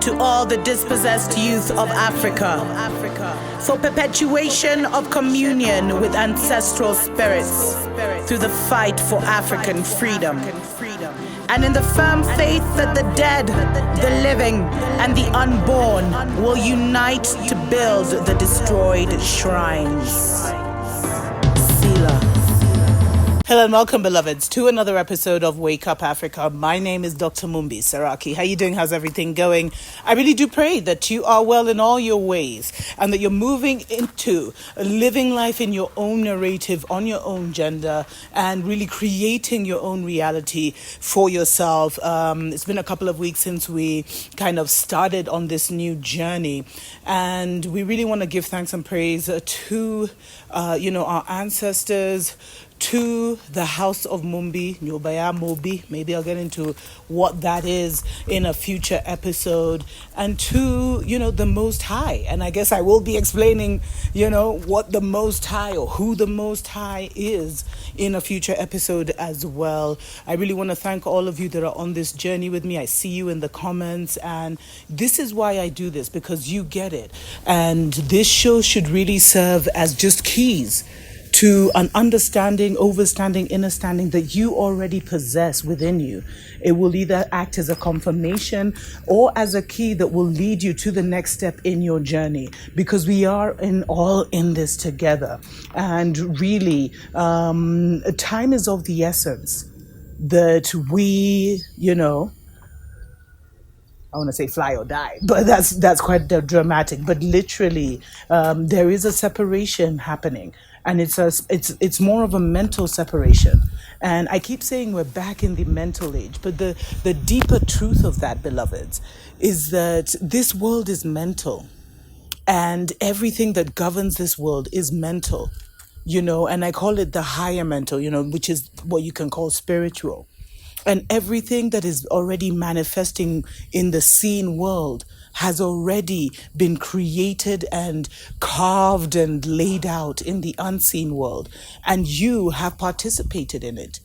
to all the dispossessed youth of Africa, for perpetuation of communion with ancestral spirits through the fight for African freedom, and in the firm faith that the dead, the living, and the unborn will unite to build the destroyed shrines. Selah. Hello and welcome, beloveds, to another episode of Wake Up Africa. My name is Dr. Mumbi Saraki. How you doing? How's everything going? I really do pray that you are well in all your ways and that you're moving into living life in your own narrative, on your own gender, and really creating your own reality for yourself. It's been a couple of weeks since we kind of started on this new journey, and we really want to give thanks and praise to, our ancestors, to the House of Mumbi, Nyobaya Mobi, maybe I'll get into what that is in a future episode, and to, the Most High. And I guess I will be explaining, what the Most High or who the Most High is in a future episode as well. I really want to thank all of you that are on this journey with me. I see you in the comments, and this is why I do this, because you get it. And this show should really serve as just keys to an understanding, overstanding, understanding that you already possess within you. It will either act as a confirmation or as a key that will lead you to the next step in your journey, because we are all in this together. And really, time is of the essence that we, I want to say fly or die, but that's quite dramatic. But literally, there is a separation happening, and it's more of a mental separation. And I keep saying we're back in the mental age, but the deeper truth of that, beloveds, is that this world is mental, and everything that governs this world is mental. And I call it the higher mental, which is what you can call spiritual. And everything that is already manifesting in the seen world has already been created and carved and laid out in the unseen world. And you have participated in it.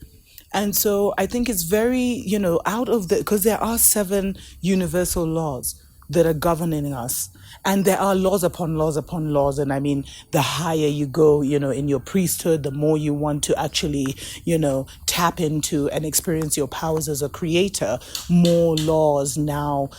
And so I think it's very, because there are 7 universal laws that are governing us. And there are laws upon laws upon laws. And I mean, the higher you go, in your priesthood, the more you want to actually, tap into and experience your powers as a creator, more laws now,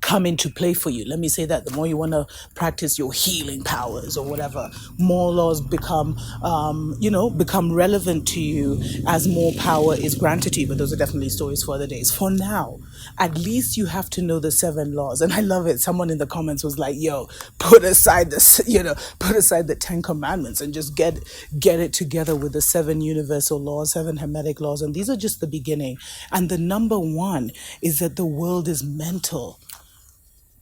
come into play for you. Let me say that. The more you want to practice your healing powers or whatever, more laws become relevant to you as more power is granted to you. But those are definitely stories for other days. For now, at least you have to know the 7 laws. And I love it. Someone in the comments was like, put aside the 10 commandments and just get it together with the 7 universal laws, 7 hermetic laws. And these are just the beginning. And the number 1 is that the world is mental,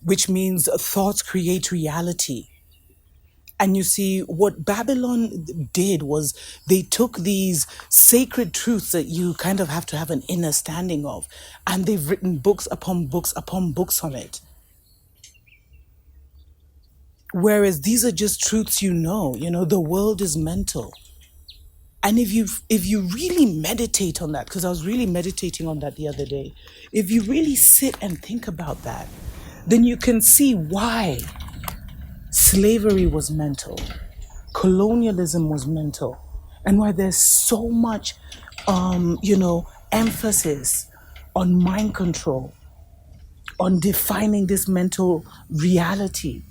which means thoughts create reality. And you see, what Babylon did was they took these sacred truths that you kind of have to have an understanding of, and they've written books upon books upon books on it. Whereas these are just truths the world is mental. And if you really meditate on that, because I was really meditating on that the other day, if you really sit and think about that, then you can see why slavery was mental, colonialism was mental, and why there's so much, emphasis on mind control, on defining this mental reality,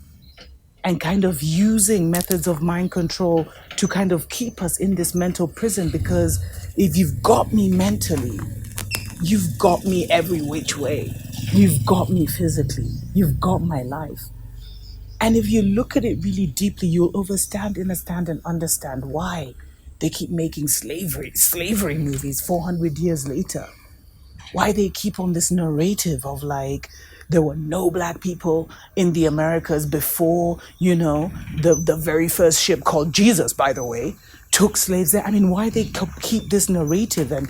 and kind of using methods of mind control to kind of keep us in this mental prison. Because if you've got me mentally, you've got me every which way. You've got me physically. You've got my life. And if you look at it really deeply, you'll understand, and understand why they keep making slavery movies 400 years later. Why they keep on this narrative of like, there were no black people in the Americas before, the very first ship called Jesus, by the way, took slaves there. I mean, why they keep this narrative and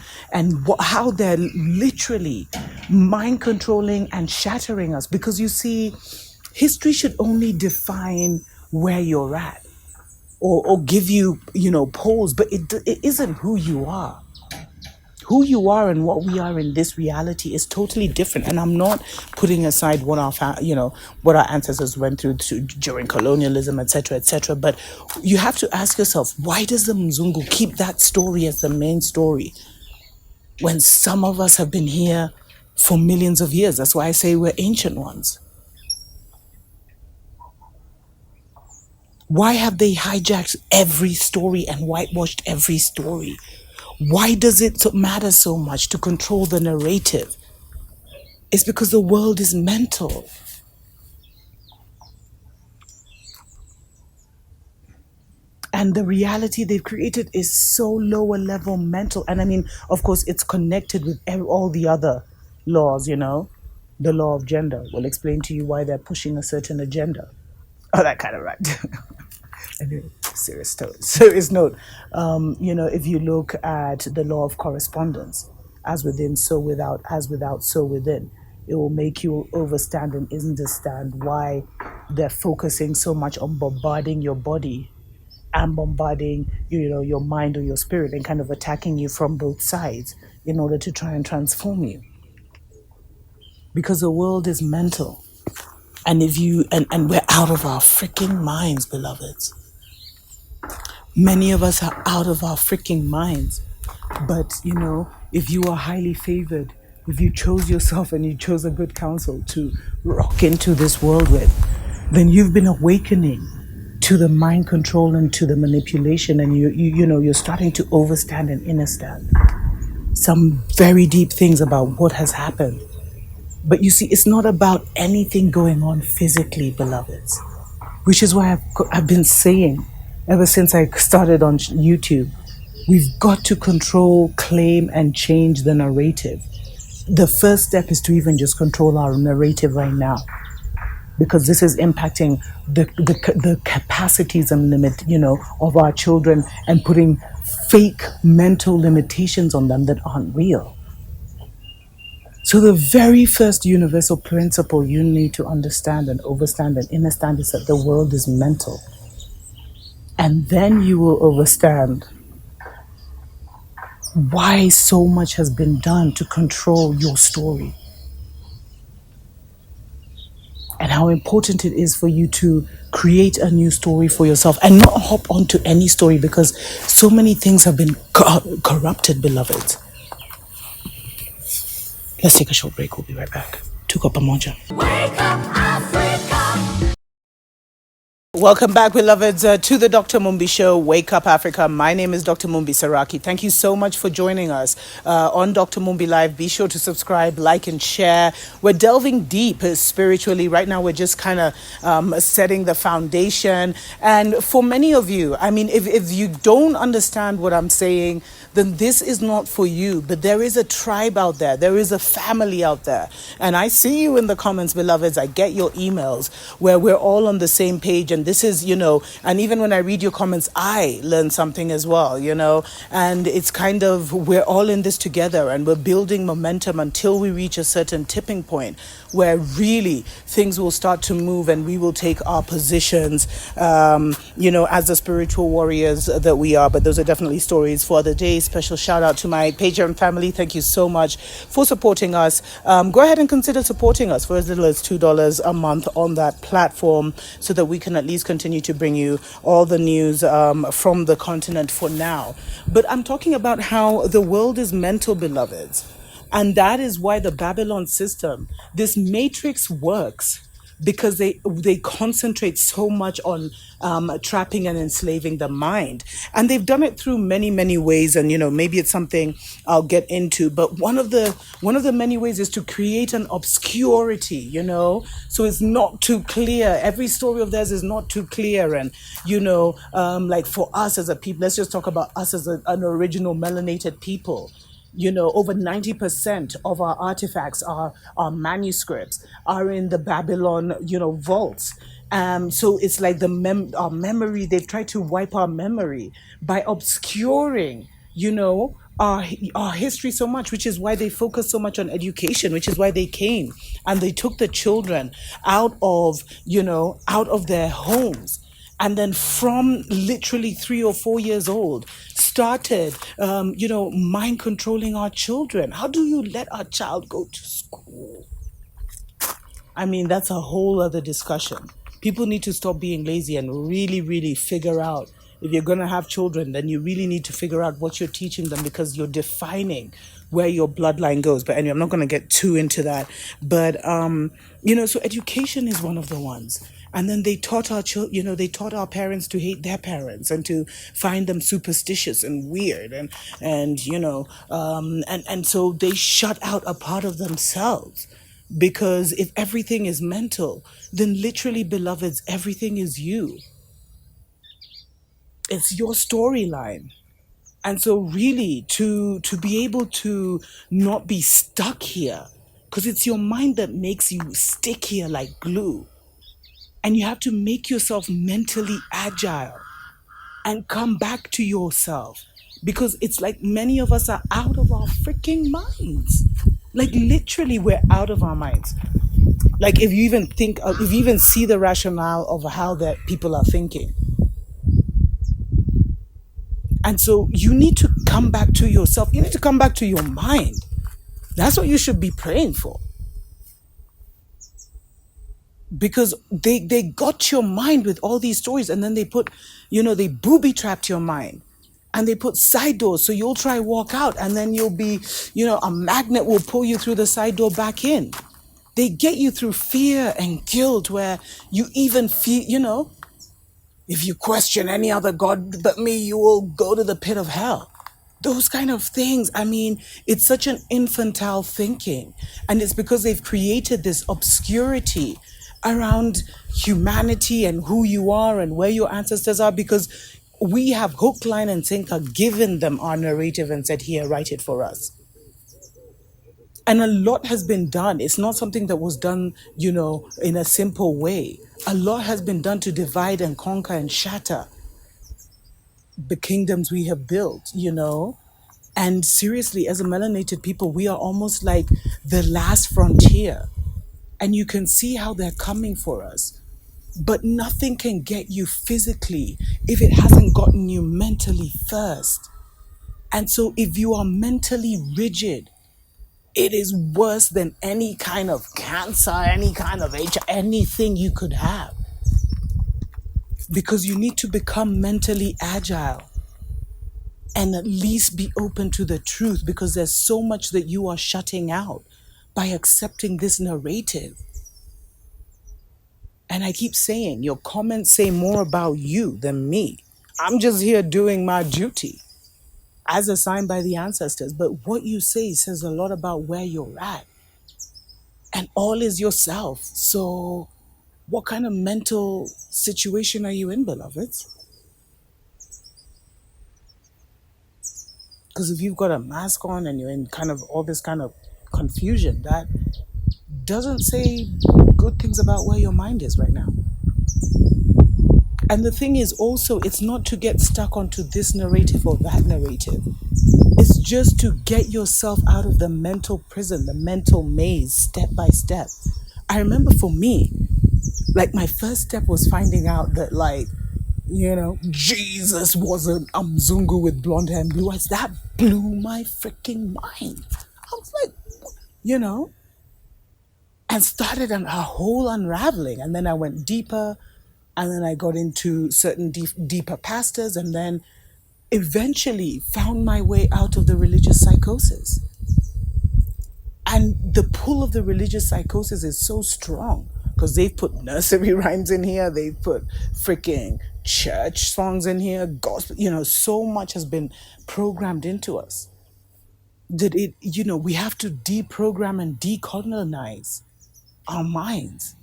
how they're literally mind controlling and shattering us. Because you see, history should only define where you're at or give you, poles, but it isn't who you are. who you are and what we are in this reality is totally different. And I'm not putting aside what what our ancestors went through during colonialism, etc., etc. But you have to ask yourself, why does the Mzungu keep that story as the main story when some of us have been here for millions of years? That's why I say we're ancient ones. Why have they hijacked every story and whitewashed every story? Why does it matter so much to control the narrative? It's because the world is mental. And the reality they've created is so lower level mental. And I mean, of course, it's connected with all the other laws, The law of gender will explain to you why they're pushing a certain agenda. Oh, that kind of right. Anyway, serious note. If you look at the law of correspondence, as within, so without, as without, so within, it will make you overstand and understand why they're focusing so much on bombarding your body and bombarding, your mind or your spirit, and kind of attacking you from both sides in order to try and transform you. Because the world is mental. And if you and we're out of our freaking minds, beloveds. Many of us are out of our freaking minds. But, if you are highly favored, if you chose yourself and you chose a good counsel to rock into this world with, then you've been awakening to the mind control and to the manipulation, and you're starting to overstand and understand some very deep things about what has happened. But you see, it's not about anything going on physically, beloveds, which is why I've been saying ever since I started on YouTube, we've got to control, claim, and change the narrative. The first step is to even just control our narrative right now, because this is impacting the capacities and limit, of our children, and putting fake mental limitations on them that aren't real. So the very first universal principle you need to understand and overstand and understand is that the world is mental. And then you will understand why so much has been done to control your story. And how important it is for you to create a new story for yourself and not hop onto any story, because so many things have been corrupted, beloved. Let's take a short break. We'll be right back. Tuko pamoja. Wake up, Africa. Welcome back, beloveds, to the Dr. Mumbi Show, Wake Up Africa. My name is Dr. Mumbi Saraki. Thank you so much for joining us on Dr. Mumbi Live. Be sure to subscribe, like, and share. We're delving deep spiritually. Right now, we're just kind of setting the foundation. And for many of you, I mean, if you don't understand what I'm saying, then this is not for you. But there is a tribe out there. There is a family out there. And I see you in the comments, beloveds. I get your emails where we're all on the same page. And this is, and even when I read your comments, I learn something as well, and it's kind of, we're all in this together, and we're building momentum until we reach a certain tipping point where really things will start to move and we will take our positions, as the spiritual warriors that we are. But those are definitely stories for the day. Special shout out to my Patreon family. Thank you so much for supporting us. Go ahead and consider supporting us for as little as $2 a month on that platform, so that we can at least continue to bring you all the news from the continent for now. But I'm talking about how the world is mental, beloveds. And that is why the Babylon system, this matrix, works, because they concentrate so much on trapping and enslaving the mind. And they've done it through many, many ways. And, maybe it's something I'll get into. But one of the many ways is to create an obscurity, so it's not too clear. Every story of theirs is not too clear. And, like for us as a people, let's just talk about us as an original melanated people. Over 90% of our artifacts, our manuscripts, are in the Babylon, vaults. So it's like our memory, they've tried to wipe our memory by obscuring, our history so much, which is why they focus so much on education, which is why they came and they took the children out of their homes And then from literally 3 or 4 years old, started, mind controlling our children. How do you let our child go to school? I mean, that's a whole other discussion. People need to stop being lazy and really, really figure out, if you're going to have children, then you really need to figure out what you're teaching them, because you're defining where your bloodline goes. But anyway, I'm not going to get too into that. But, so education is one of the ones. And then they taught our children, they taught our parents to hate their parents and to find them superstitious and weird, and so they shut out a part of themselves. Because if everything is mental, then literally, beloveds, everything is you. It's your storyline. And so really, to be able to not be stuck here, because it's your mind that makes you stick here like glue. And you have to make yourself mentally agile and come back to yourself. Because it's like many of us are out of our freaking minds. Like literally, we're out of our minds. Like if you even think, if you even see the rationale of how that people are thinking. And so you need to come back to yourself. You need to come back to your mind. That's what you should be praying for. Because they got your mind with all these stories, and then they put, they booby trapped your mind. And they put side doors, so you'll try walk out, and then you'll be, a magnet will pull you through the side door back in. They get you through fear and guilt, where you even feel, if you question any other God but me, you will go to the pit of hell. Those kind of things. I mean, it's such an infantile thinking. And it's because they've created this obscurity around humanity and who you are and where your ancestors are, because we have hook, line, and sinker given them our narrative and said, here, write it for us. And a lot has been done. It's not something that was done, in a simple way. A lot has been done to divide and conquer and shatter the kingdoms we have built. And seriously, as a melanated people, we are almost like the last frontier. And you can see how they're coming for us. But nothing can get you physically if it hasn't gotten you mentally first. And so if you are mentally rigid, it is worse than any kind of cancer, any kind of HIV, anything you could have. Because you need to become mentally agile and at least be open to the truth, because there's so much that you are shutting out by accepting this narrative. And I keep saying, your comments say more about you than me. I'm just here doing my duty as assigned by the ancestors. But what you say says a lot about where you're at. And all is yourself. So what kind of mental situation are you in, beloveds? Because if you've got a mask on and you're in kind of all this kind of confusion, that doesn't say good things about where your mind is right now. And the thing is also, it's not to get stuck onto this narrative or that narrative. It's just to get yourself out of the mental prison, the mental maze, step by step. I remember for me, like my first step was finding out that Jesus was an Mzungu with blonde hair and blue eyes. That blew my freaking mind. I was like, and started a whole unraveling. And then I went deeper, and then I got into certain deeper pastors, and then eventually found my way out of the religious psychosis. And the pull of the religious psychosis is so strong because they've put nursery rhymes in here, they've put freaking church songs in here, gospel, so much has been programmed into us that we have to deprogram and decolonize our minds.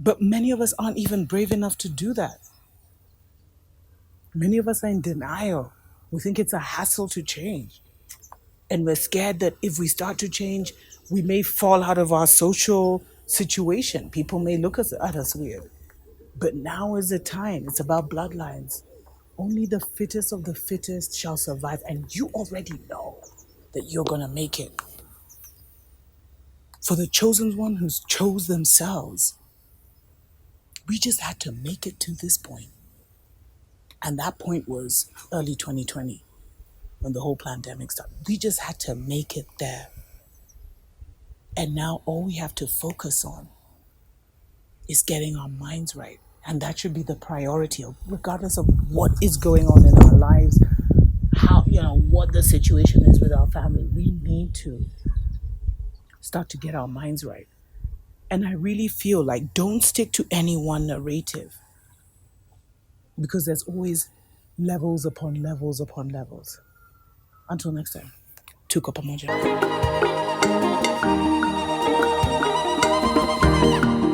But many of us aren't even brave enough to do that. Many of us are in denial. We think it's a hassle to change. And we're scared that if we start to change, we may fall out of our social situation. People may look at us weird. But now is the time. It's about bloodlines. Only the fittest of the fittest shall survive. And you already know that you're going to make it. For the chosen one who's chose themselves, We just had to make it to this point. And that point was early 2020 when the whole pandemic started. We just had to make it there. And now all we have to focus on is getting our minds right. And that should be the priority, regardless of what is going on in our lives, how, what the situation is with our family. We need to start to get our minds right. And I really feel like don't stick to any one narrative, because there's always levels upon levels upon levels. Until next time, Tuko pamoja.